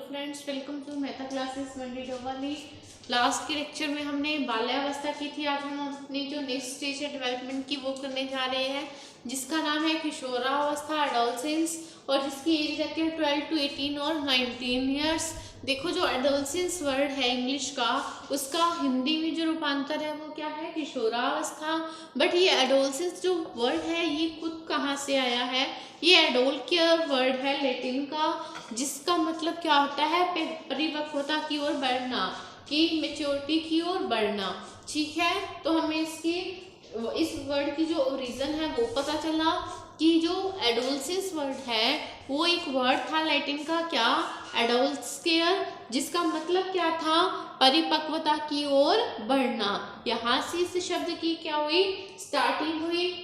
Friends, welcome to Mehta classes Mandi Dabwali. Last के lecture में हमने बाल्यावस्था की थी। आज हम अपनी जो नेक्स्ट स्टेज है डेवलपमेंट की वो करने जा रहे हैं, जिसका नाम है किशोरावस्था, एडोलसेंस, और जिसकी एज रहती है 12 to 18 और 19 ईयर्स। देखो, जो एडोलसेंस वर्ड है इंग्लिश का, उसका हिंदी में जो रूपांतर है वो क्या है, किशोरावस्था। बट ये एडोलसेंस जो वर्ड है ये खुद कहाँ से आया है? ये एडोल का वर्ड है लैटिन का, जिसका मतलब क्या होता है, परिपक्वता की ओर बढ़ना, कि मेच्योरिटी की ओर बढ़ना। ठीक है, तो हमें इस वर्ड की जो ओरिजिन है वो पता चला कि जो एडोलसेंस वर्ड है वो एक वर्ड था लैटिन का, क्या, एडोल्स्केयर, जिसका मतलब क्या था, परिपक्वता की ओर बढ़ना। यहाँ से इस शब्द की क्या हुई, स्टार्टिंग हुई।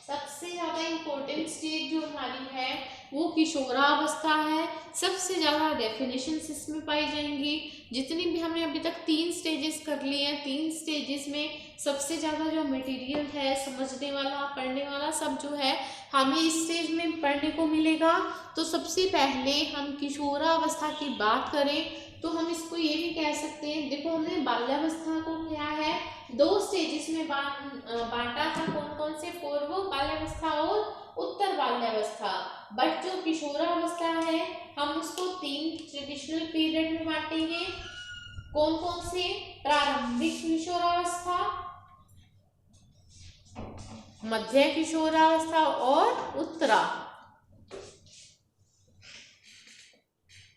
सबसे ज्यादा इम्पोर्टेंट स्टेज जो हमारी है वो किशोरावस्था है। सबसे ज्यादा डेफिनेशंस इसमें पाई जाएंगी। जितनी भी हमने अभी तक 3 स्टेजेस कर लिए हैं, 3 स्टेजेस में सबसे ज्यादा जो मटेरियल है समझने वाला, पढ़ने वाला, सब जो है हमें इस स्टेज में पढ़ने को मिलेगा। तो सबसे पहले हम किशोरावस्था की बात करें तो हम इसको ये भी कह सकते हैं। देखो, हमने बाल्यावस्था को क्या है, 2 स्टेजेस में बांटा था। कौन कौन से? पूर्व बाल्यावस्था और उत्तर बाल्यावस्था। बट जो किशोरावस्था है हम उसको 3 ट्रेडिशनल पीरियड में बांटेंगे। कौन कौन से? प्रारंभिक किशोरावस्था, मध्य किशोरावस्था और उत्तरा।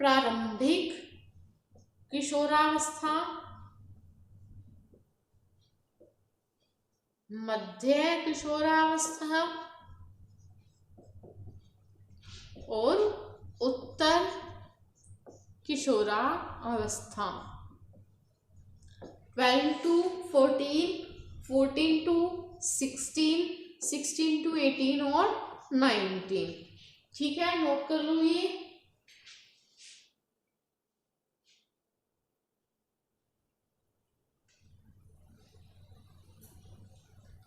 प्रारंभिक किशोरावस्था, मध्य किशोरावस्था और उत्तर किशोरावस्था। 12 to 14, 14 to 16, 16 to 18 और 19। ठीक है, नोट कर लो ये।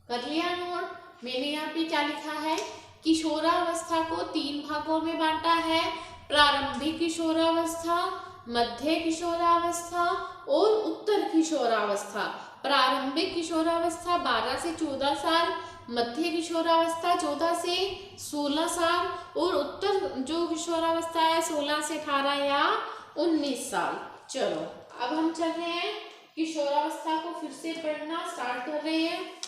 कर लिया नोट? मैंने यहाँ पे क्या लिखा है, किशोरावस्था को 3 भागों में बांटा है। प्रारंभिक किशोरावस्था, मध्य किशोरावस्था और उत्तर किशोरावस्था। प्रारंभिक किशोरावस्था 12 से 14 साल, मध्य किशोरावस्था 14 से 16 साल और उत्तर जो किशोरावस्था है 16 से 18 या 19 साल। चलो, अब हम चल रहे हैं किशोरावस्था को फिर से पढ़ना स्टार्ट कर रहे हैं।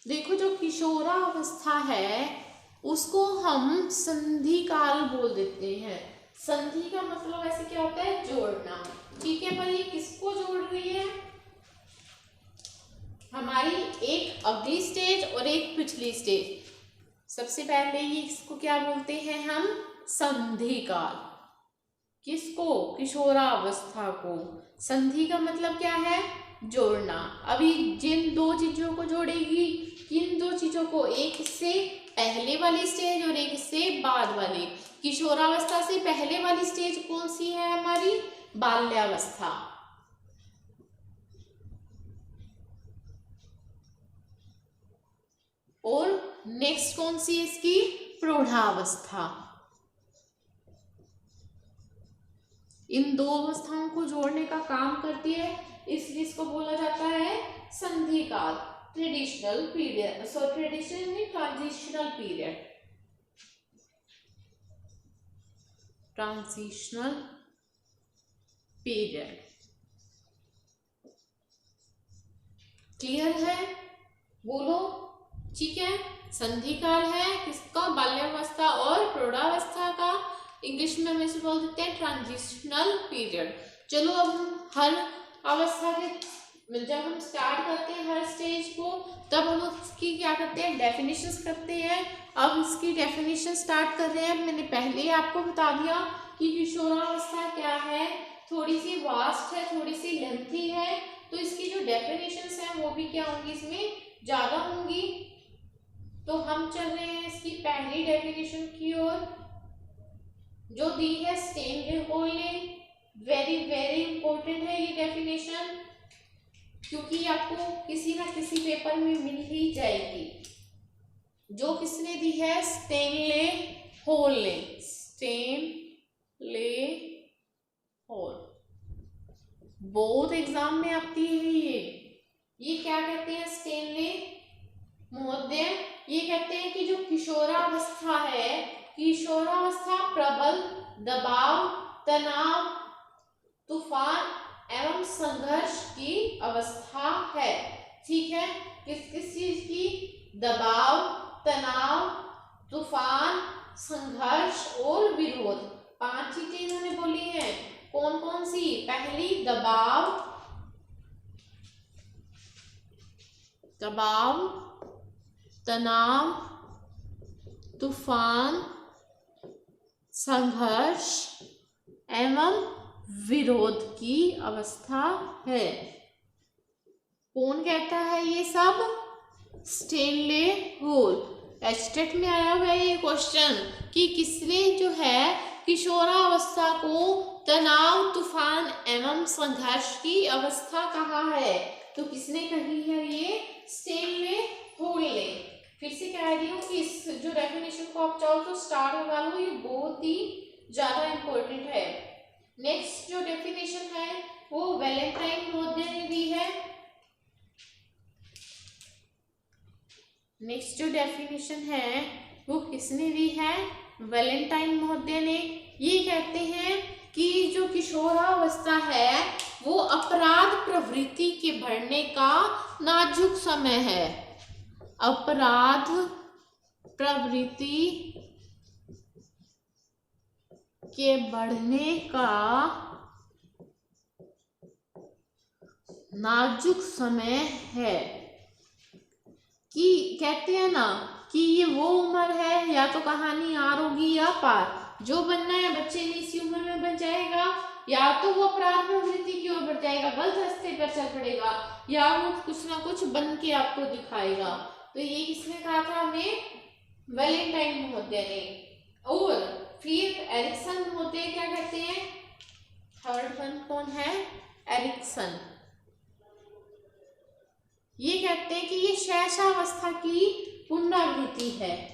देखो, जो किशोरावस्था है उसको हम संधि काल बोल देते हैं। संधि का मतलब ऐसे क्या होता है, जोड़ना। ठीक है, पर ये किसको जोड़ रही है? हमारी एक अगली स्टेज और एक पिछली स्टेज। सबसे पहले ये इसको क्या बोलते हैं हम, संधि काल। किसको? किशोरावस्था को। संधि का मतलब क्या है, जोड़ना। अभी जिन 2 चीजों को जोड़ेगी, किन 2 चीजों को, एक से पहले वाली स्टेज और एक से बाद वाली। किशोरावस्था से पहले वाली स्टेज कौन सी है हमारी, बाल्यावस्था। और नेक्स्ट कौन सी है इसकी, प्रौढ़ावस्था। इन 2 अवस्थाओं को जोड़ने का काम करती है, इसलिए इसको बोला जाता है संधि काल, ट्रेडिशनल पीरियड। ट्रेडिशनल नहीं, transitional period, transitional period. Clear है? बोलो। ठीक है, संधि काल है किसका, बाल्यावस्था और प्रौढ़ावस्था का। इंग्लिश में हम इसे बोल देते हैं ट्रांजिशनल पीरियड। चलो, अब हम हर अवस्था के, जब हम स्टार्ट करते हैं हर स्टेज को, तब हम उसकी क्या करते हैं, डेफिनेशंस करते हैं। अब इसकी डेफिनेशन स्टार्ट कर रहे हैं। मैंने पहले ही आपको बता दिया कि किशोरावस्था क्या है, थोड़ी सी वास्ट है, थोड़ी सी लेंथी है, तो इसकी जो डेफिनेशंस हैं वो भी क्या होंगी, इसमें ज्यादा होंगी। तो हम चल रहे हैं इसकी पहली डेफिनेशन की ओर, जो दी है स्टेनहोल ने। वेरी वेरी इंपॉर्टेंट है ये डेफिनेशन, क्योंकि आपको किसी ना किसी पेपर में मिल ही जाएगी। जो किसने दी है, स्टेनहोल ने। स्टेनहोल बहुत एग्जाम में आती है ये क्या कहते हैं स्टेनले महोदय, ये कहते हैं कि जो किशोरावस्था है, किशोरावस्था प्रबल दबाव, तनाव, तूफान एवं संघर्ष की अवस्था है। ठीक है, किस किस चीज की? दबाव, तनाव, तूफान, संघर्ष और विरोध। 5 चीजें इन्होंने बोली हैं। कौन कौन सी? पहली दबाव, दबाव, तनाव, तूफान, संघर्ष एवं विरोध की अवस्था है। कौन कहता है ये सब? Stanley hall. एचटेट में आया हुआ है ये क्वेश्चन कि किसने जो है किशोरावस्था को तनाव, तूफान एवं संघर्ष की अवस्था कहा है? तो किसने कही है ये? स्टेनले हॉल ने। फिर से कह रही हूँ कि इस जो डेफिनेशन को आप चाहो तो स्टार्ट लगा लो, ये बहुत ही ज्यादा इंपॉर्टेंट है। नेक्स्ट जो डेफिनेशन है वो वैलेंटाइन महोदय ने दी है। नेक्स्ट जो डेफिनेशन है वो किसने दी है? वैलेंटाइन महोदय ने। ये कहते हैं कि जो किशोरावस्था है वो अपराध प्रवृत्ति के बढ़ने का नाजुक समय है। अपराध प्रवृत्ति के बढ़ने का नाजुक समय है। कि कहते हैं ना कि ये वो उम्र है, या तो कहानी आर होगी या पार। जो बनना है बच्चे ने इसी उम्र में बन जाएगा, या तो वो अपराध प्रवृत्ति की ओर बढ़ जाएगा, गलत रास्ते पर चल पड़ेगा, या वो कुछ ना कुछ बन के आपको दिखाएगा। तो ये किसने कहा था हमें? वैलेंटाइन महोदय ने। और फिर एरिक्सन महोदय क्या कहते हैं? थर्ड वन कौन है? एरिक्सन। ये कहते हैं कि ये शैशवावस्था की पुनरावृत्ति है।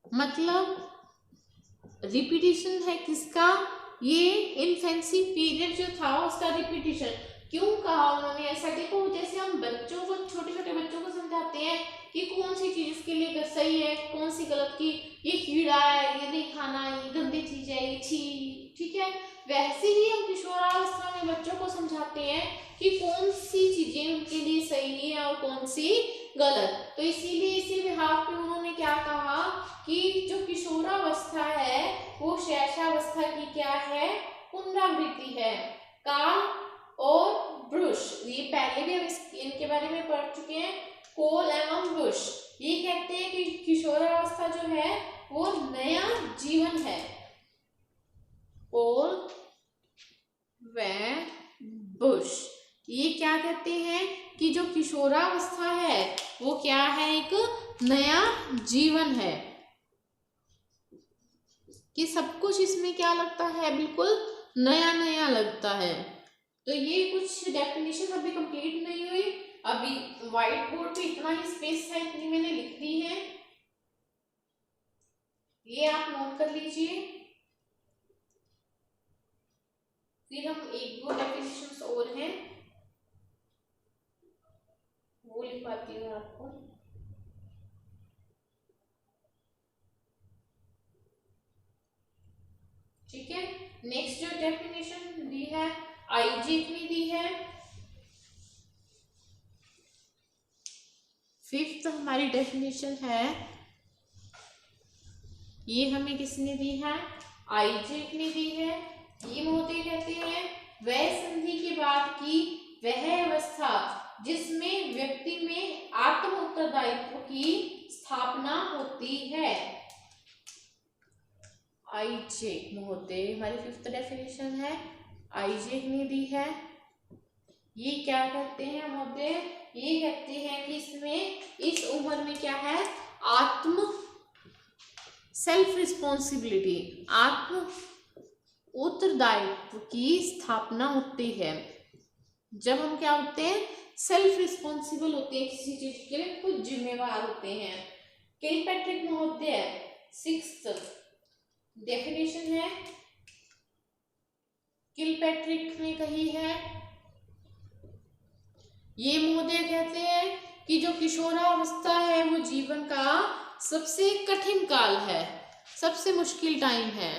मतलब रिपीटिशन है किसका? ये इन्फेंसी पीरियड जो था उसका रिपीटिशन। क्यों कहा उन्होंने ऐसा? देखो जैसे हम बच्चों को, छोटे छोटे बच्चों को समझाते हैं कि कौन सी चीज इसके लिए सही है, कौन सी गलत, की ये कीड़ा है, ये नहीं खाना, ये गंदी चीज है, ये छी, ठीक है। वैसे ही हम किशोरावस्था में बच्चों को समझाते हैं कि कौन सी चीजें उनके लिए सही है और कौन सी गलत। तो इसीलिए इसी बिहाफ पे उन्होंने क्या कहा कि जो किशोरावस्था है वो शैशवावस्था की क्या है? पुनरावृत्ति है। कार्ल और ब्रुश, ये पहले भी हम इनके बारे में पढ़ चुके हैं। कोल एवं ब्रुश ये कहते हैं कि किशोरावस्था जो है वो नया जीवन है। कोल व बुश ये क्या कहते हैं कि जो किशोरावस्था है वो क्या है? एक नया जीवन है। कि सब कुछ इसमें क्या लगता है? बिल्कुल नया नया लगता है। तो ये कुछ डेफिनेशन अभी कंप्लीट नहीं हुई। अभी व्हाइट बोर्ड पे इतना ही स्पेस है, इतनी मैंने लिख दी है, ये आप नोट कर लीजिए। फिर हम एक दो डेफिनेशंस और हैं वो लिखवाती हूँ आपको। ठीक है, नेक्स्ट जो डेफिनेशन दी है आईजेक ने दी है। फिफ्थ हमारी डेफिनेशन है, ये हमें किसने दी है? आईजेक ने दी है। ये महोदय कहते हैं वह संधि के बाद की वह अवस्था जिसमें व्यक्ति में आत्म उत्तरदायित्व की स्थापना होती है। आईजेक महोदय हमारी फिफ्थ डेफिनेशन है, आईजेक ने दी है। ये क्या कहते हैं महोदय? ये कहते हैं कि इसमें इस उम्र में क्या है? आत्म सेल्फ रिस्पॉन्सिबिलिटी, आत्म उत्तरदायित्व की स्थापना होती है। जब हम क्या होते हैं? सेल्फ रिस्पॉन्सिबल होते हैं, किसी चीज के लिए खुद जिम्मेवार होते हैं। किलपैट्रिक महोदय 6th डेफिनेशन है, किलपैट्रिक ने कही है, ये महोदय कहते हैं कि जो किशोरावस्था है वो जीवन का सबसे कठिन काल है, सबसे मुश्किल टाइम है,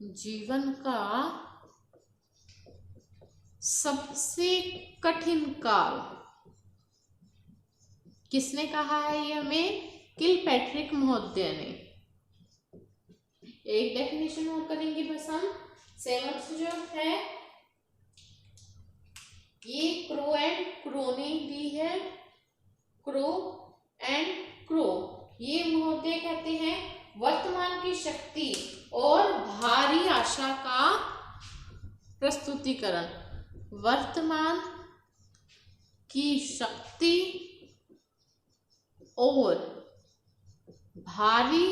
जीवन का सबसे कठिन काल। किसने कहा है ये हमें? किलपैट्रिक महोदय ने। एक डेफिनेशन और करेंगे बस हम। 7th जो है ये क्रो एंड क्रो ने दी है, क्रो एंड क्रो। ये महोदय कहते हैं वर्तमान की शक्ति और भारी आशा का प्रस्तुतिकरण, वर्तमान की शक्ति और भारी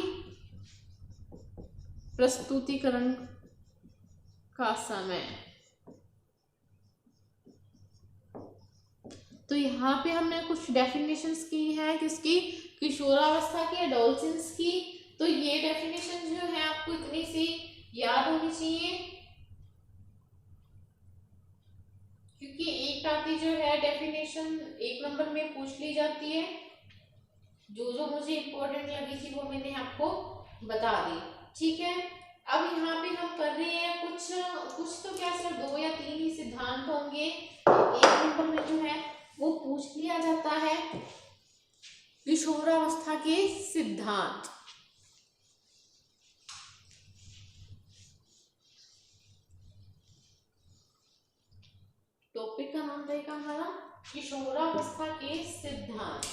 प्रस्तुतिकरण का समय। तो यहाँ पे हमने कुछ डेफिनेशंस की है, किसकी? किशोरावस्था की, एडोलसेंस की। तो ये डेफिनेशन जो है आपको इतनी सी याद होनी चाहिए, क्योंकि एक आती जो है डेफिनेशन 1 नंबर में पूछ ली जाती है। जो जो मुझे इम्पोर्टेंट लगी थी वो मैंने आपको बता दी, ठीक है। अब यहाँ पे हम कर रहे हैं कुछ तो क्या सिर्फ 2 या 3 ही सिद्धांत होंगे। 1 नंबर में जो है वो पूछ लिया जाता है किशोरावस्था के सिद्धांत। टॉपिक का नाम रहेगा हमारा किशोरावस्था के सिद्धांत।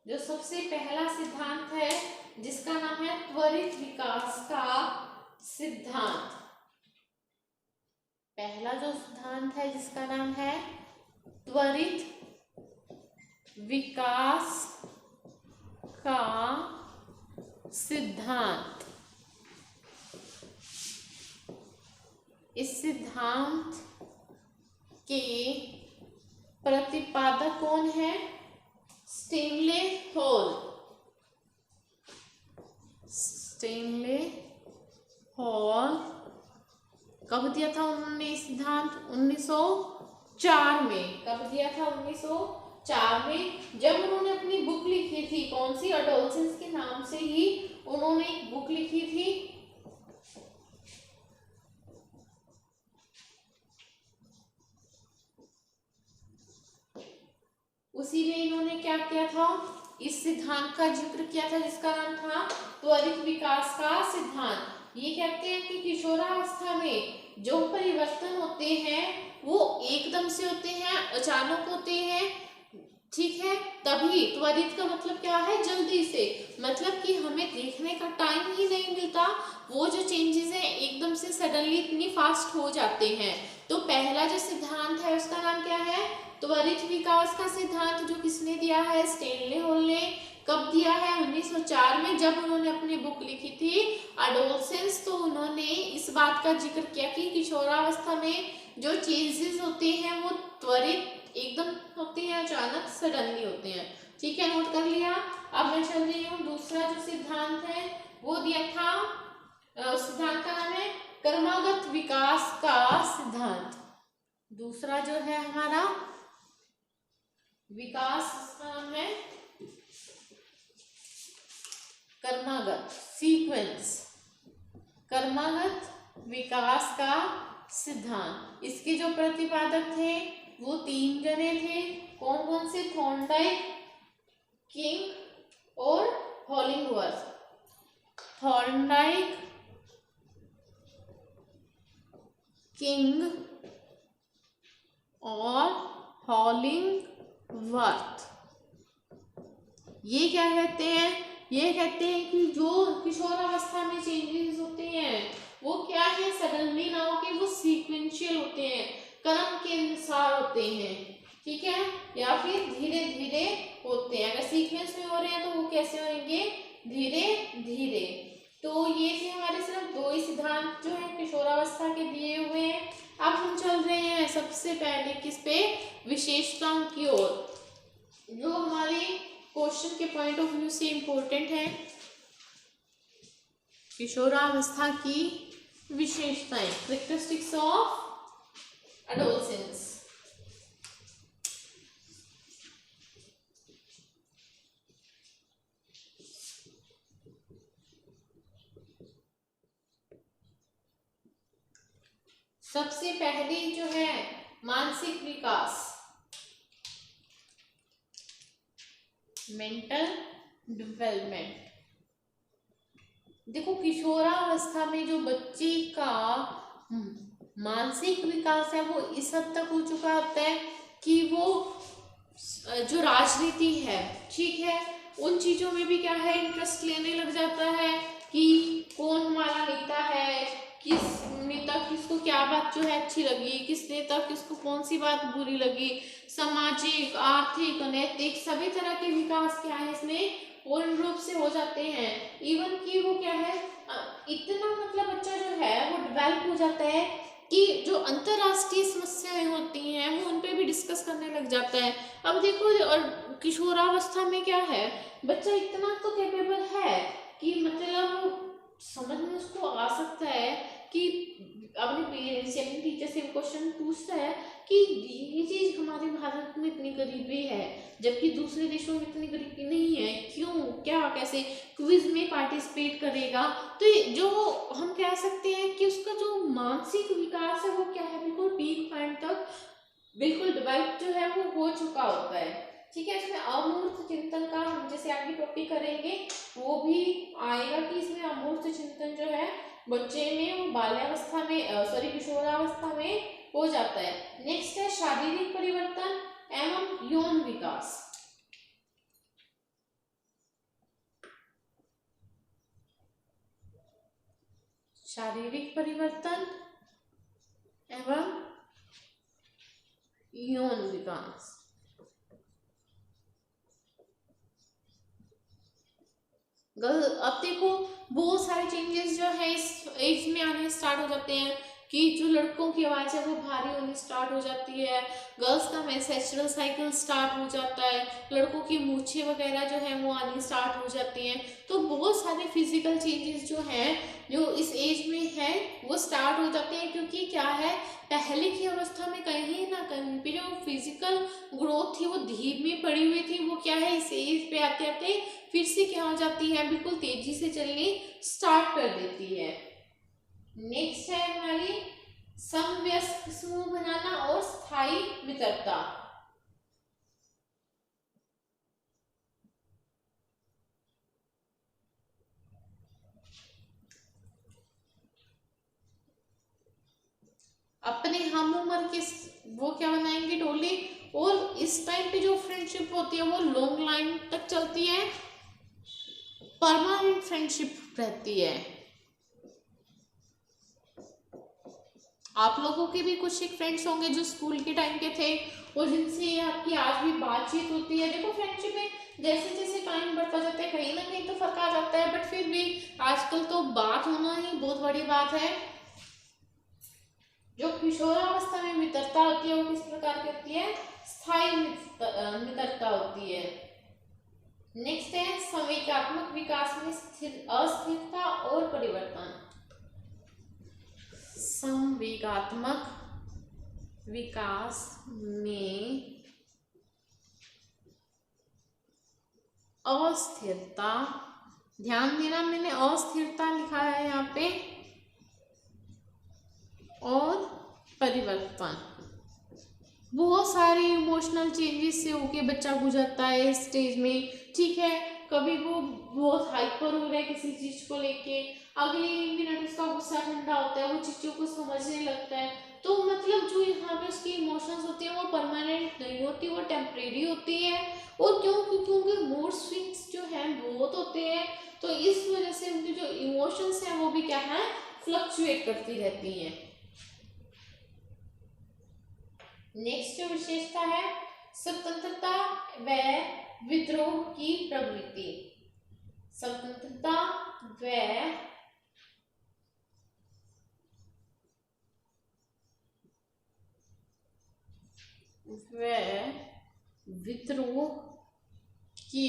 जो सबसे पहला सिद्धांत है जिसका नाम है त्वरित विकास का सिद्धांत। पहला जो सिद्धांत है जिसका नाम है त्वरित विकास का सिद्धांत। इस सिद्धांत के प्रतिपादक कौन है? Stanley hall. स्टेनले हॉल कब दिया था उन्होंने सिद्धांत? 1904 में। कब दिया था? 1904 में, जब उन्होंने अपनी बुक लिखी थी। कौन सी? एडोलसेंस के नाम से ही उन्होंने एक बुक लिखी थी। उसी में इन्होंने क्या किया था? इस सिद्धांत का जिक्र किया था जिसका नाम था त्वरित विकास का सिद्धांत। ये कहते हैं कि किशोरावस्था में जो परिवर्तन होते हैं वो एकदम से होते हैं, अचानक होते हैं, ठीक है। तभी त्वरित का मतलब क्या है? जल्दी से, मतलब कि हमें देखने का टाइम ही नहीं मिलता। वो जो चेंजेस हैं एकदम से सडनली इतनी फास्ट हो जाते हैं। तो पहला जो सिद्धांत है उसका नाम क्या है? त्वरित विकास का सिद्धांत, जो किसने दिया है? स्टेनले हॉल ने। कब दिया है? 1904 में, जब उन्होंने अपनी बुक लिखी थी एडोलसेंस। तो उन्होंने इस बात का जिक्र किया कि किशोरावस्था में जो चेंजेस होते हैं वो त्वरित एकदम होते हैं, अचानक सडनली होते हैं, ठीक है। नोट कर लिया। अब मैं चल रही हूँ, दूसरा जो सिद्धांत है वो दिया था, उस सिद्धांत का नाम है क्रमागत विकास का सिद्धांत। दूसरा जो है हमारा विकास, इसका नाम है क्रमागत, सीक्वेंस, क्रमागत विकास का सिद्धांत। इसके जो प्रतिपादक थे वो 3 जने थे। कौन कौन से? थॉर्नडाइक, किंग और हॉलिंगवर्थ। थॉर्नडाइक, किंग और हॉलिंगवर्थ। ये क्या कहते हैं? ये कहते हैं कि जो किशोरावस्था में चेंजेस होते हैं वो क्या है, सडनली ना होके वो सीक्वेंशियल होते हैं, क्रम के अनुसार होते हैं, ठीक है, या फिर धीरे धीरे होते हैं। अगर सीक्वेंस में हो रहे हैं तो वो कैसे होंगे, धीरे धीरे। तो ये थे हमारे सिर्फ दो ही सिद्धांत जो है किशोरावस्था के दिए हुए हैं। अब हम चल रहे हैं सबसे पहले किस पे, विशेषताओं की ओर, जो हमारे क्वेश्चन के पॉइंट ऑफ व्यू से इम्पोर्टेंट है। किशोरावस्था की विशेषताएं, कैरेक्टरिस्टिक्स ऑफ एडोलसेंस। सबसे पहली जो है मानसिक विकास, मेंटल डेवलपमेंट। देखो किशोरावस्था में जो बच्चे का मानसिक विकास है वो इस हद तक हो चुका होता है कि वो जो राजनीति है, ठीक है, उन चीजों में भी क्या है, इंटरेस्ट लेने लग जाता है कि कौन हमारा नेता है, किस नेता किसको क्या बात जो है अच्छी लगी, किस नेता किसको कौन सी बात बुरी लगी। सामाजिक, आर्थिक, नैतिक सभी तरह के विकास क्या है इसमें पूर्ण रूप से हो जाते हैं। इवन कि वो क्या है, इतना मतलब बच्चा जो है वो डेवलप हो जाता है कि जो अंतरराष्ट्रीय समस्याएं होती हैं वो उन पे भी डिस्कस करने लग जाता है। अब देखो, और किशोरावस्था में क्या है, बच्चा इतना तो कैपेबल है कि मतलब समझ में उसको आ सकता है कि अपने पेरेंट्स या अपने टीचर से क्वेश्चन पूछता है कि ये चीज हमारे भारत में इतनी गरीबी है जबकि दूसरे देशों में इतनी गरीबी नहीं है, क्यों, क्या, कैसे, क्विज में पार्टिसिपेट करेगा। तो जो हम कह सकते हैं कि उसका जो मानसिक विकास है वो क्या है, बिल्कुल पीक पॉइंट तक बिल्कुल डेवलप जो है वो हो चुका होता है, ठीक है। इसमें अमूर्त चिंतन का हम जैसे आगे टॉपिक करेंगे वो भी आएगा कि इसमें अमूर्त चिंतन जो है बच्चे में वो बाल्यावस्था में किशोरावस्था में हो जाता है। नेक्स्ट है शारीरिक परिवर्तन एवं यौन विकास। शारीरिक परिवर्तन एवं यौन विकास। अब देखो बहुत सारे चेंजेस जो है इस एज में आने स्टार्ट हो जाते हैं कि जो लड़कों की आवाज़ है वो भारी होनी स्टार्ट हो जाती है, गर्ल्स का मेंस्ट्रुअल साइकिल स्टार्ट हो जाता है, लड़कों की मूछें वगैरह जो है वो आनी स्टार्ट हो जाती हैं। तो बहुत सारे फिजिकल चेंजेस जो हैं जो इस एज में है वो स्टार्ट हो जाते हैं, क्योंकि क्या है, पहले की अवस्था में कहीं ना कहीं पे जो फिजिकल ग्रोथ थी वो धीमी पड़ी हुई थी, वो क्या है इस एज पे आते आते फिर से क्या हो जाती है, बिल्कुल तेजी से चलनी स्टार्ट कर देती है। नेक्स्ट है हमारी समवयस्क समूह बनाना और स्थायी मित्रता। अपने हम उम्र के वो क्या बनाएंगे, टोली, और इस टाइम पे जो फ्रेंडशिप होती है वो लॉन्ग लाइन तक चलती है, परमानेंट फ्रेंडशिप रहती है। आप लोगों के भी कुछ एक फ्रेंड्स होंगे जो स्कूल के टाइम के थे और जिनसे आपकी आज भी बातचीत होती है। देखो फ्रेंडशिप में जैसे जैसे टाइम बढ़ता जाता है कहीं ना कहीं तो फर्क आ जाता है, बट फिर भी आजकल तो बात होना ही बहुत बड़ी बात है। जो किशोरावस्था में मित्रता होती है वो किस प्रकार की होती है, स्थायी मित्रता होती है। नेक्स्ट है संवेगात्मक विकास में अस्थिरता और परिवर्तन। संवेगात्मक विकास में अस्थिरता, ध्यान देना मैंने अस्थिरता लिखा है यहाँ पे, और परिवर्तन। बहुत सारे इमोशनल चेंजेस से होके बच्चा गुजरता है इस स्टेज में, ठीक है। कभी वो बहुत हाइपर हो रहा है किसी चीज को लेके, अगले मिनट उसका गुस्सा ठंडा ठंडा होता है, वो चीज़ों को समझने लगता है। तो मतलब जो यहाँ पे उसकी इमोशंस होती है वो परमानेंट नहीं होती, वो टेम्परेरी होती है। और क्योंकि उनके मूड स्विंग्स जो हैं बहुत होते हैं, तो इस वजह से उनकी जो इमोशंस हैं वो भी क्या है, फ्लक्चुएट करती रहती हैं। नेक्स्ट जो विशेषता है, स्वतंत्रता व विद्रोह की प्रवृत्ति। स्वतंत्रता व विद्रोह की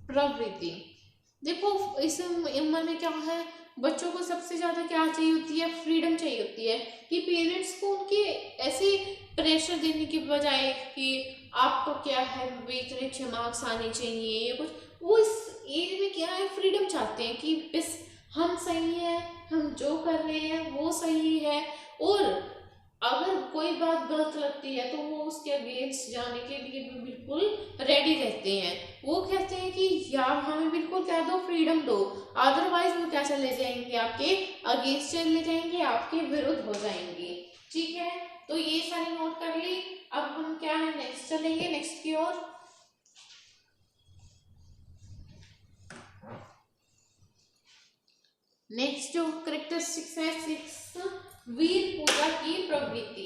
प्रवृत्ति। देखो इस उम्र में क्या है, बच्चों को सबसे ज्यादा क्या चाहिए होती है, फ्रीडम चाहिए होती है। कि पेरेंट्स को उनके ऐसे प्रेशर देने के बजाय कि आपको क्या है इतने अच्छे मार्क्स आने चाहिए या कुछ, वो इस एज में क्या है, फ्रीडम चाहते हैं कि बस हम सही है, हम जो कर रहे हैं वो सही है। और अगर कोई बात गलत लगती है तो वो उसके अगेंस्ट जाने के लिए भी बिल्कुल रेडी रहते हैं। वो कहते हैं कि यार हमें बिल्कुल क्या दो, फ्रीडम दो, अदरवाइज वो क्या चले जाएंगे, आपके अगेंस्ट चले जाएंगे, आपके विरुद्ध हो जाएंगे। ठीक है, तो ये सारी नोट कर ली। अब हम क्या है, नेक्स्ट चलेंगे, नेक्स्ट की ओर। नेक्स्ट जो कैरेक्टरिस्टिक्स है 6, वीर पूजा की प्रवृत्ति।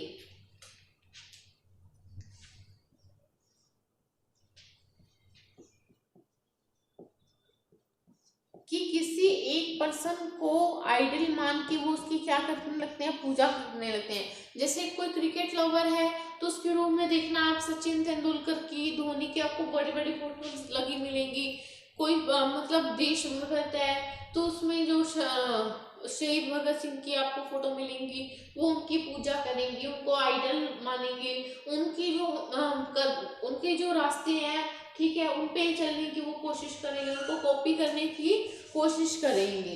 कि किसी एक पर्सन को आइडल मान के वो उसकी क्या करने लगते हैं, पूजा करने लगते हैं। जैसे कोई क्रिकेट लवर है तो उसके रूम में देखना आप सचिन तेंदुलकर की, धोनी की आपको बड़ी बड़ी फोटोज लगी मिलेंगी। कोई मतलब देशभक्त है तो उसमें जो शहीद भगत सिंह की आपको फोटो मिलेंगी, वो उनकी पूजा करेंगे, उनको आइडल मानेंगे। उनकी जो उनके जो रास्ते हैं, ठीक है, उन पे चलने की वो कोशिश करेंगे, उनको कॉपी करने की कोशिश करेंगे।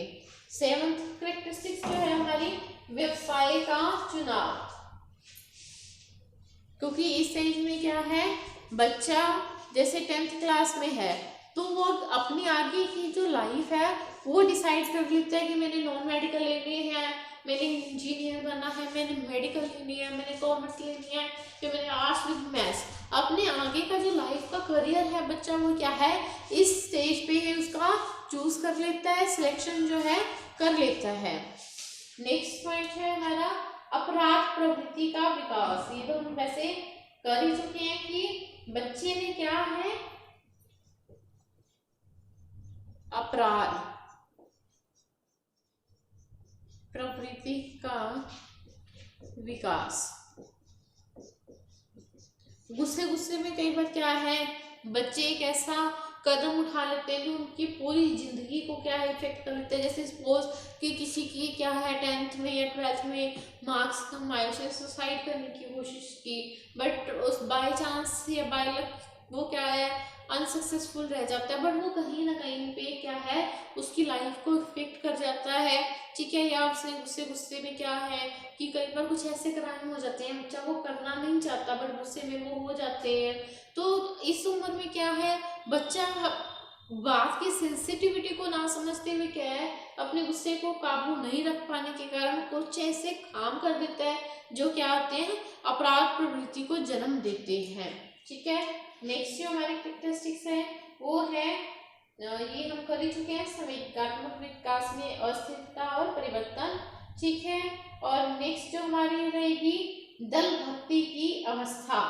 7th कैरेक्टरिस्टिक्स जो है हमारी, व्यवसाय का चुनाव। क्योंकि इस एज में क्या है, बच्चा जैसे 10th क्लास में है तो वो अपनी आगे की जो लाइफ है वो डिसाइड कर लेता है कि मैंने नॉन मेडिकल लेनी है, मैंने इंजीनियर बनना है, मैंने मेडिकल लेनी है, मैंने कॉमर्स लेनी है, या मैंने आर्ट्स विद मैथ्स। अपने आगे का जो लाइफ का करियर है बच्चा वो क्या है, इस स्टेज पे है उसका चूज कर लेता है, सिलेक्शन जो है कर लेता है। नेक्स्ट पॉइंट है हमारा अपराध प्रवृत्ति का विकास। ये तो हम वैसे कर ही चुके हैं कि बच्चे ने क्या है, अपराध प्रवृत्ति का विकास। गुस्से गुस्से में कई बार क्या है, बच्चे एक ऐसा कदम उठा लेते हैं जो उनकी पूरी जिंदगी को क्या है इफेक्ट कर लेते हैं। जैसे सपोज कि किसी की क्या है 10th में या 12th में मार्क्स कम आए, उसने सुसाइड करने की कोशिश की, बट उस बाय चांस या बाय लक वो क्या है अनसक्सेसफुल रह जाता है। बट वो कहीं ना कहीं पे क्या है उसकी लाइफ को इफेक्ट कर जाता है। ठीक है, या उसने गुस्से गुस्से में क्या है कि कई बार कुछ ऐसे क्राइम हो जाते हैं, बच्चा वो करना नहीं चाहता बट गुस्से में वो हो जाते हैं। तो इस उम्र में क्या है, बच्चा बात की सेंसिटिविटी को ना समझते हुए क्या है अपने गुस्से को काबू नहीं रख पाने के कारण कुछ ऐसे काम कर देता है जो क्या होते हैं, अपराध प्रवृत्ति को जन्म देते हैं। ठीक है, नेक्स्ट जो हमारी कैरेक्टरिस्टिक्स है वो है, ये हम कर ही चुके हैं, संवेगात्मक विकास में अस्थिरता और परिवर्तन। ठीक है, और नेक्स्ट जो हमारी रहेगी दल भक्ति की अवस्था।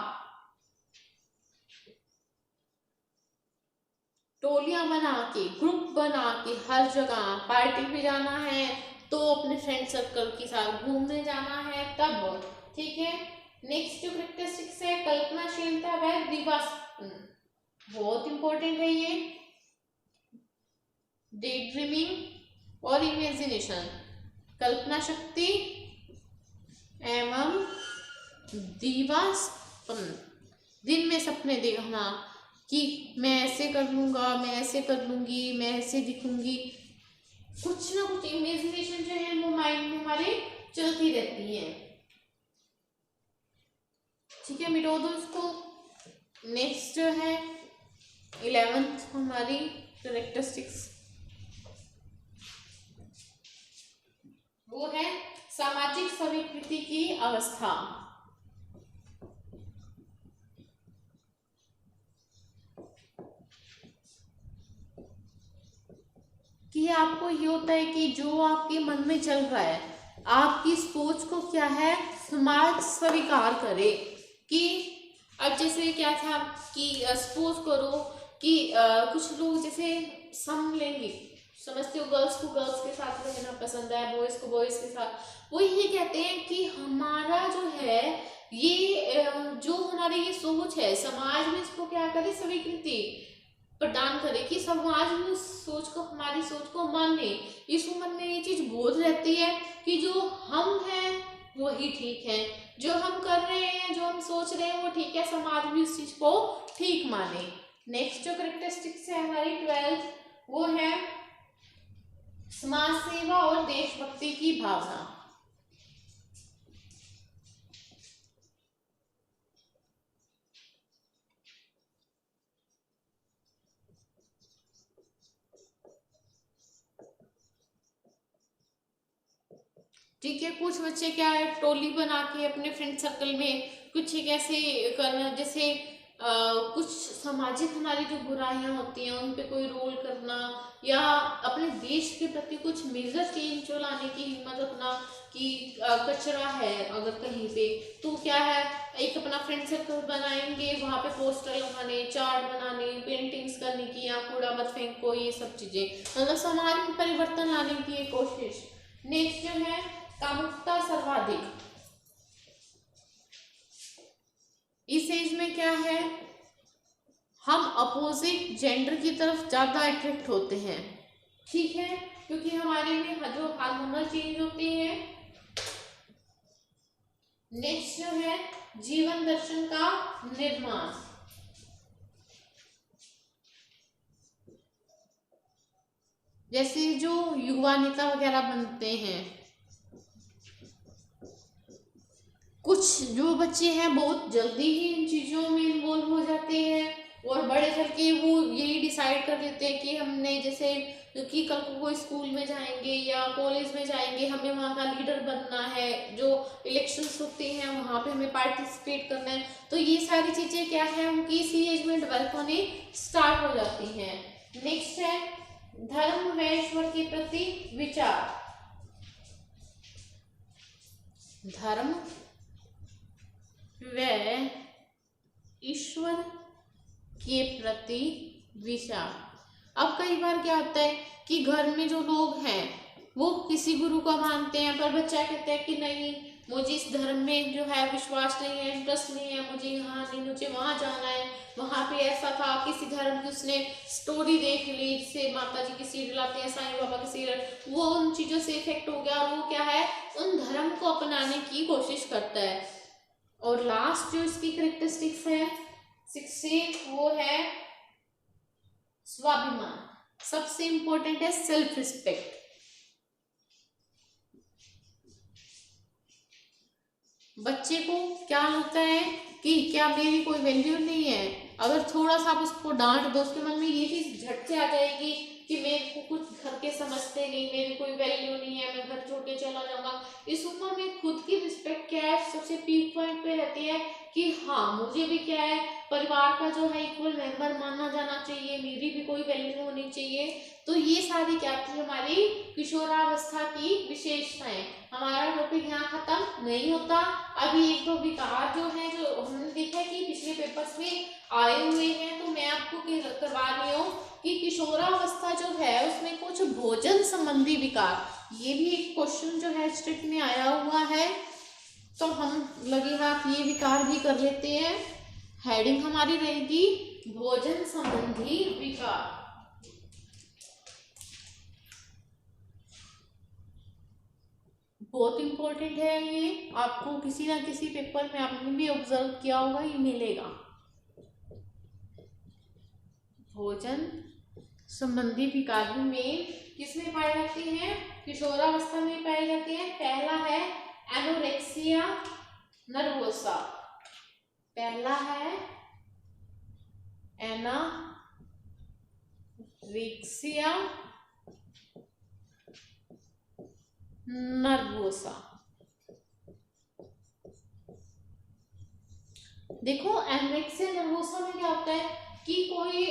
टोलियां बना के, ग्रुप बना के हर जगह पार्टी पे जाना है तो अपने फ्रेंड सर्कल के साथ घूमने जाना है तब। ठीक है, नेक्स्ट जो कैरेक्टरिस्टिक्स है कल्पनाशीलता व दिवास्वप्न, बहुत इंपॉर्टेंट है ये। डे ड्रीमिंग और इमेजिनेशन, कल्पना शक्ति एवं दिवास्वप्न, दिन में सपने देखना कि मैं ऐसे कर लूंगा, मैं ऐसे कर लूंगी, मैं ऐसे दिखूंगी, कुछ ना कुछ इमेजिनेशन जो है वो माइंड में हमारे चलती रहती है। ठीक है, मिटो दो इसको। नेक्स्ट जो है 11th हमारी कैरेक्टरिस्टिक्स, वो है सामाजिक स्वीकृति की अवस्था। कि आपको ये होता है कि जो आपके मन में चल रहा है, आपकी सोच को क्या है, समाज स्वीकार करे। कि अब जैसे क्या था कि सपोज करो कि कुछ लोग जैसे समलैंगिक, समझते हो, गर्ल्स को गर्ल्स के साथ रहना पसंद है, बॉयज को बॉयज के साथ, वो ये कहते हैं कि हमारा जो है ये जो हमारी ये सोच है, समाज में इसको क्या करे, स्वीकृति प्रदान करे, कि समाज में उस सोच को, हमारी सोच को माने। इस उम्र में ये चीज बोध रहती है कि जो हम हैं वही ठीक है, जो हम कर रहे हैं, जो हम सोच रहे हैं वो ठीक है, समाज भी उस चीज को ठीक माने। नेक्स्ट जो करेक्टरिस्टिक्स है हमारी 12, वो है समाज सेवा और देशभक्ति की भावना। ठीक है, कुछ बच्चे क्या है, टोली बना के अपने फ्रेंड सर्कल में कुछ एक ऐसे करना, जैसे कुछ सामाजिक हमारी जो बुराइयां होती हैं उन पे कोई रोल करना, या अपने देश के प्रति कुछ मेजर चेंज जो लाने की हिम्मत रखना। कि कचरा है अगर कहीं पे, तो क्या है, एक अपना फ्रेंड सर्कल बनाएंगे, वहां पे पोस्टर लगाने, चार्ट बनाने, पेंटिंग्स करने की, या कूड़ा मत फेंको, ये सब चीजें, मतलब समाज में परिवर्तन लाने की कोशिश। नेक्स्ट जो है कामुकता सर्वाधिक। इस एज में क्या है, हम अपोजिट जेंडर की तरफ ज्यादा अट्रैक्ट होते हैं। ठीक है, क्योंकि हमारे में जो हार्मोनल चेंज होते हैं। नेक्स्ट जो है जीवन दर्शन का निर्माण। जैसे जो युवा नेता वगैरह बनते हैं, कुछ जो बच्चे हैं बहुत जल्दी ही इन चीजों में इन्वॉल्व हो जाते हैं, और बड़े करके वो यही डिसाइड कर देते हैं कि हमने जैसे कि कल को कोई स्कूल में जाएंगे या कॉलेज में जाएंगे, हमें वहाँ का लीडर बनना है, जो इलेक्शंस होते हैं वहाँ पे हमें पार्टिसिपेट करना है। तो ये सारी चीजें क्या है, उनकी इसी एज में डेवलप होने स्टार्ट हो जाती हैं। नेक्स्ट है धर्म व ईश्वर के प्रति विचार। धर्म व ईश्वर के प्रति विचार। अब कई बार क्या होता है कि घर में जो लोग हैं वो किसी गुरु को मानते हैं, पर बच्चा कहता है कि नहीं, मुझे इस धर्म में जो है विश्वास नहीं है, इंटरेस्ट नहीं है, मुझे यहाँ नहीं, मुझे वहां जाना है, वहां पे ऐसा था, किसी धर्म की उसने स्टोरी देख ली, जैसे माता जी की सीरियल आते हैं, साईं बाबा की सीरियल, वो उन चीजों से इफेक्ट हो गया, और वो क्या है, उन धर्म को अपनाने की कोशिश करता है। और लास्ट जो इसकी करेक्टरिस्टिक्स है 6, वो है स्वाभिमान। सबसे इंपॉर्टेंट है सेल्फ रिस्पेक्ट। बच्चे को क्या लगता है कि क्या मेरी कोई वैल्यू नहीं है, अगर थोड़ा सा आप उसको डांट दो, उसके मन में ये चीज झट से आ जाएगी कि मेरे को कुछ घर के समझते नहीं, मेरी कोई वैल्यू नहीं है, मैं घर छोड़ के चला जाऊंगा। इस उम्र में खुद की रिस्पेक्ट क्या है, सबसे पीक पॉइंट पे रहती है कि हाँ मुझे भी क्या है, परिवार का जो है इक्वल मेंबर माना जाना चाहिए, मेरी भी कोई वैल्यू होनी चाहिए। तो ये सारी क्या थी हमारी किशोरावस्था की विशेषताएं। हमारा टॉपिक यहाँ खत्म नहीं होता, अभी एक दो विकार जो है, जो हमने देखा कि पिछले पेपर्स में आए हुए हैं, तो मैं आपको करवा रही हूँ कि किशोरावस्था जो है उसमें कुछ भोजन संबंधी विकार, ये भी एक क्वेश्चन जो है स्ट्रिक्ट में आया हुआ है, तो हम लगे हाथ ये विकार भी कर लेते हैं। हेडिंग हमारी रहेगी भोजन संबंधी विकार। बहुत इंपॉर्टेंट है ये, आपको किसी ना किसी पेपर में आपने भी ऑब्जर्व किया होगा, ये मिलेगा। भोजन संबंधी विकार में किसमें पाए जाते हैं, किशोरावस्था में पाए जाते हैं। पहला है एनोरेक्सिया नर्वोसा, पहला है एनोरेक्सिया नर्वोसा। देखो एनोरेक्सिया नर्वोसा में क्या होता है कि कोई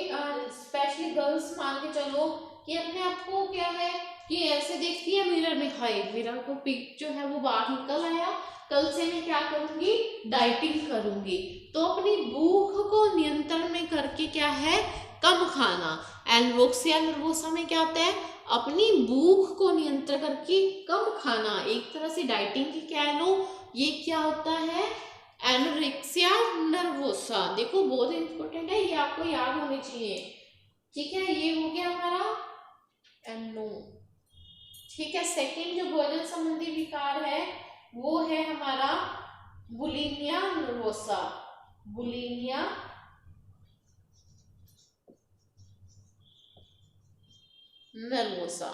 स्पेशली गर्ल्स मान के चलो कि अपने आप को क्या है कि ऐसे देखती है मिरर में, हाय मेरा को पिक जो है वो बाहर निकल आया, कल से मैं क्या करूंगी, डाइटिंग करूंगी। तो अपनी भूख को नियंत्रण में करके क्या है, कम खाना। एनोरेक्सिया नर्वोसा में क्या होता है, अपनी भूख को नियंत्रण करके कम खाना, एक तरह से डाइटिंग की कह लो। ये क्या होता है, एनोरेक्सिया नर्वोसा। देखो बहुत इंपॉर्टेंट है, ये आपको याद होनी चाहिए। ठीक है, ये हो गया हमारा एनो। ठीक है, सेकंड जो भोजन संबंधी विकार है वो है हमारा bulimia nervosa. Bulimia nervosa.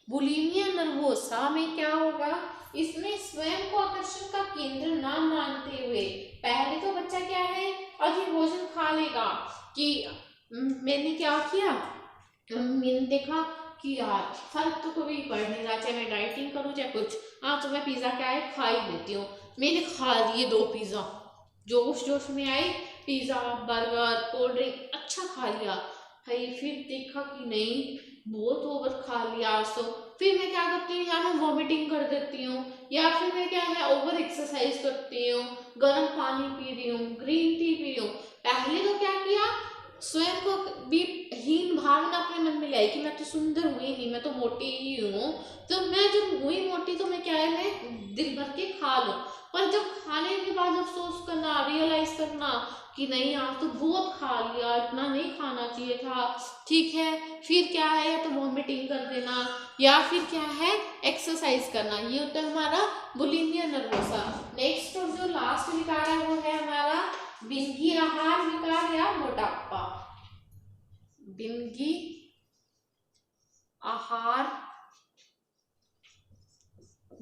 Bulimia nervosa में क्या होगा, इसमें स्वयं को आकर्षण का केंद्र ना मानते हुए पहले तो बच्चा क्या है, अधिक भोजन खा लेगा कि मैंने क्या किया, मैंने देखा कि यार फर्क तो कभी पड़ नहीं रहा, चाहे मैं डाइटिंग करूं चाहे कुछ, हाँ तो मैं पिज्जा क्या है खा ही लेती हूँ। मैंने खा लिए 2 पिज्जा, जोश जोश में आई, पिज्जा बर्गर कोल्ड ड्रिंक अच्छा खा लिया। भाई फिर देखा कि नहीं बहुत ओवर खा लिया आज तो, फिर मैं क्या करती हूँ, या मैं वॉमिटिंग कर देती हूँ, या फिर मैं क्या है ओवर एक्सरसाइज करती हूँ, गर्म पानी पी रही हूँ, ग्रीन टी पी रही हूँ। पहले तो क्या किया, स्वयं को भी हीन भावना अपने मन में लाई कि मैं तो सुंदर हुई नहीं, मैं तो मोटी ही हूँ, तो मैं जब हुई मोटी तो मैं क्या है मैं दिल भर के खा लूँ। पर जब खाने के बाद अफसोस करना, रियलाइज करना कि नहीं आज तो बहुत खा लिया, इतना नहीं खाना चाहिए था। ठीक है, फिर क्या है, या तो वॉमिटिंग कर देना या फिर क्या है एक्सरसाइज करना, ये होता है हमारा बुलिमिया नर्वोसा। नेक्स्ट और जो लास्ट विकार है वो है हमारा बिंगी आहार विकार या मोटापा। बिंगी आहार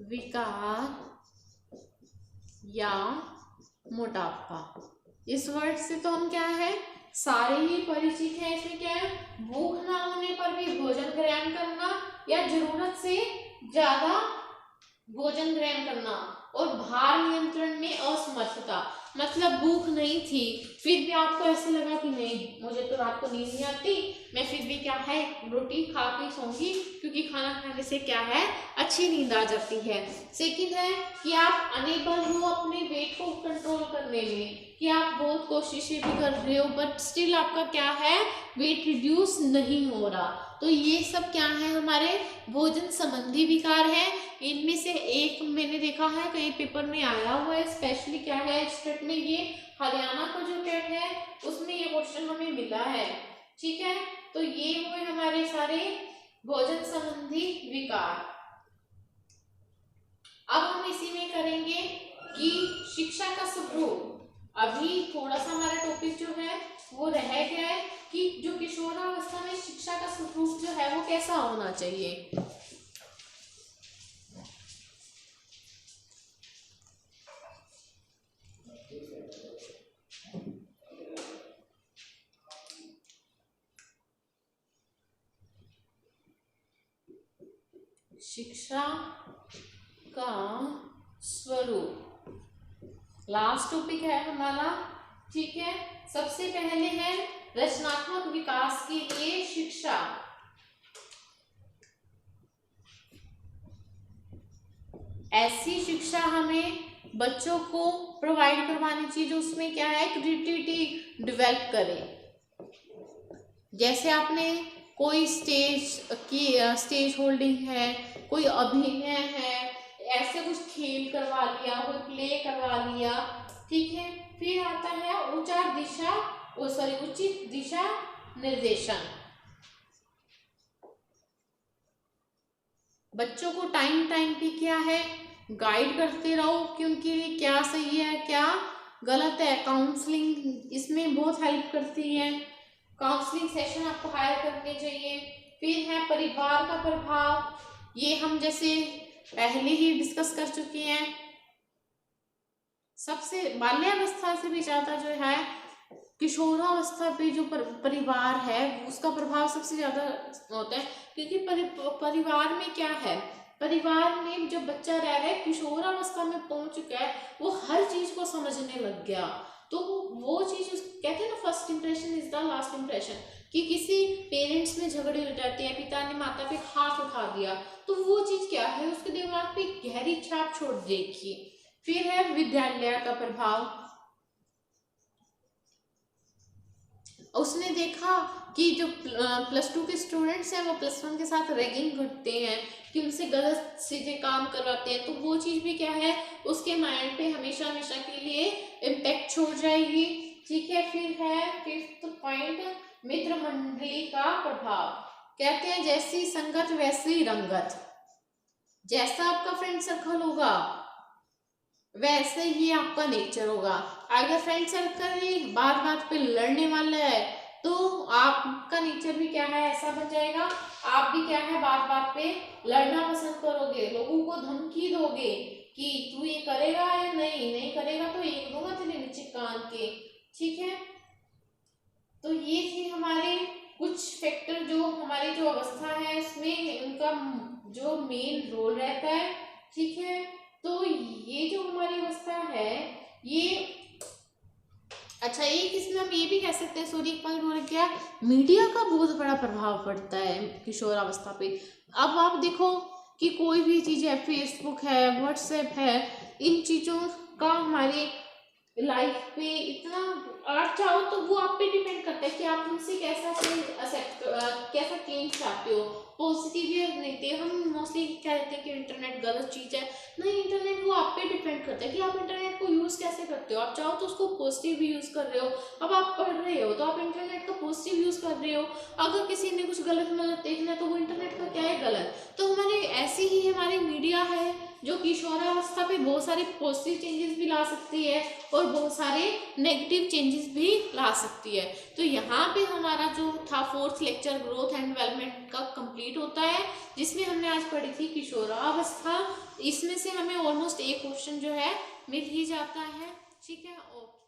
विकार या मोटापा। इस वर्ड से तो हम क्या है सारे ही परिचित हैं। इसमें क्या है, भूख ना होने पर भी भोजन ग्रहण करना या जरूरत से ज्यादा भोजन ग्रहण करना और भार नियंत्रण में असमर्थता। मतलब भूख नहीं थी फिर भी आपको ऐसे लगा कि नहीं मुझे तो रात को नींद नहीं आती, मैं फिर भी क्या है रोटी खा के सोऊंगी क्योंकि खाना खाने से क्या है अच्छी नींद आ जाती है। सेकंड है कि आप अनेबल हो अपने वेट को कंट्रोल करने में, कि आप बहुत कोशिशें भी कर रहे हो बट स्टिल आपका क्या है वेट रिड्यूस नहीं हो रहा। तो ये सब क्या है हमारे भोजन संबंधी विकार है। इनमें से एक मैंने देखा है कई पेपर में आया हुआ है, स्पेशली क्या है स्टेट में, ये हरियाणा का जो टेट है उसमें ये क्वेश्चन हमें मिला है। ठीक है, तो ये हुए हमारे सारे भोजन संबंधी विकार। अब हम इसी में करेंगे कि शिक्षा का स्वरूप। अभी थोड़ा सा हमारा टॉपिक जो है वो रह गया है कि जो किशोरावस्था में शिक्षा का स्वरूप जो है वो कैसा होना चाहिए। शिक्षा का स्वरूप लास्ट टॉपिक है हमारा। ठीक है, सबसे पहले है रचनात्मक विकास के लिए शिक्षा। ऐसी शिक्षा हमें बच्चों को प्रोवाइड करवानी चाहिए जो उसमें क्या है क्रिएटिविटी डेवलप करे। जैसे आपने कोई स्टेज होल्डिंग है, कोई अभिनय है, ऐसे कुछ खेल करवा लिया, कोई प्ले करवा लिया। ठीक है, फिर आता है उचित दिशा निर्देशन। बच्चों को टाइम टाइम पे क्या है गाइड करते रहो क्योंकि क्या सही है क्या गलत है। काउंसलिंग इसमें बहुत हेल्प करती है, काउंसलिंग सेशन आपको हायर करने चाहिए। फिर है परिवार का प्रभाव, ये हम जैसे पहले ही डिस्कस कर चुके हैं। सबसे बाल्यावस्था से भी ज्यादा जो है किशोरावस्था पे जो परिवार है उसका प्रभाव सबसे ज्यादा होता है, क्योंकि परिवार में क्या है, परिवार में जब बच्चा रह रहा है किशोरावस्था में पहुंच चुका है, वो हर चीज को समझने लग गया, तो वो चीज कहते हैं ना, first impression is the last impression, कि किसी पेरेंट्स में झगड़े हो जाते हैं, पिता ने माता पे हाथ उठा दिया, तो वो चीज क्या है, उसके दिमाग पे गहरी छाप छोड़ देगी। फिर है विद्यालय का प्रभाव। उसने देखा कि जो +2 के स्टूडेंट्स हैं वो +1 के साथ रैगिंग करते हैं, कि उनसे गलत सीधे काम करवाते हैं, तो वो चीज भी क्या है, उसके माइंड पे हमेशा हमेशा के लिए इम्पैक्ट छोड़ जाएगी। ठीक है, फिर है 5th पॉइंट, मित्र मंडली का प्रभाव। कहते हैं जैसी संगत वैसी रंगत, जैसा आपका फ्रेंड सर्कल होगा वैसे ही आपका नेचर होगा। अगर फ्रेंड सर्कल ही बात बात पे लड़ने वाला है तो आपका नेचर भी क्या है, ऐसा बन जाएगा, आप भी क्या है, बात बात पे लड़ना पसंद करोगे, लोगों को धमकी दोगे कि तू ये करेगा या नहीं करेगा तो एक दूंगा तेरे नीचे कान के। ठीक है, तो ये थी हमारे कुछ फैक्टर जो हमारी जो अवस्था है इसमें उनका जो मेन रोल रहता है। ठीक है, तो ये जो हमारी अवस्था है ये, अच्छा एक इसमें हम ये भी कह सकते हैं, सॉरी एक पॉइंट हो गया, मीडिया का बहुत बड़ा प्रभाव पड़ता है किशोरावस्था पे। अब आप देखो कि कोई भी चीज है, फेसबुक है, व्हाट्सएप है, इन चीजों का हमारे लाइफ पे इतना, आप चाहो तो वो आप पे डिपेंड करता है कि आप उनसे कैसा कैसा चेंज चाहते हो, पॉजिटिव या नेगेटिव। हम मोस्टली क्या कहते हैं कि इंटरनेट गलत चीज है, नहीं, इंटरनेट वो आप पे डिपेंड करता है कि आप इंटरनेट को यूज कैसे करते हो। आप चाहो तो उसको पॉजिटिव भी यूज कर रहे हो, अब आप पढ़ रहे हो तो आप इंटरनेट का पॉजिटिव यूज कर रहे हो, अगर किसी ने कुछ गलत मतलब देखना है तो वो इंटरनेट का क्या है, गलत। तो हमारे ऐसी ही हमारी मीडिया है जो किशोरावस्था पे बहुत सारे पॉजिटिव चेंजेस भी ला सकती है और बहुत सारे नेगेटिव चेंजेस भी ला सकती है। तो यहाँ पे हमारा जो था 4th lecture growth and development का कंप्लीट होता है, जिसमें हमने आज पढ़ी थी किशोरावस्था। इसमें से हमें ऑलमोस्ट एक क्वेश्चन जो है मिल ही जाता है। ठीक है, ओके।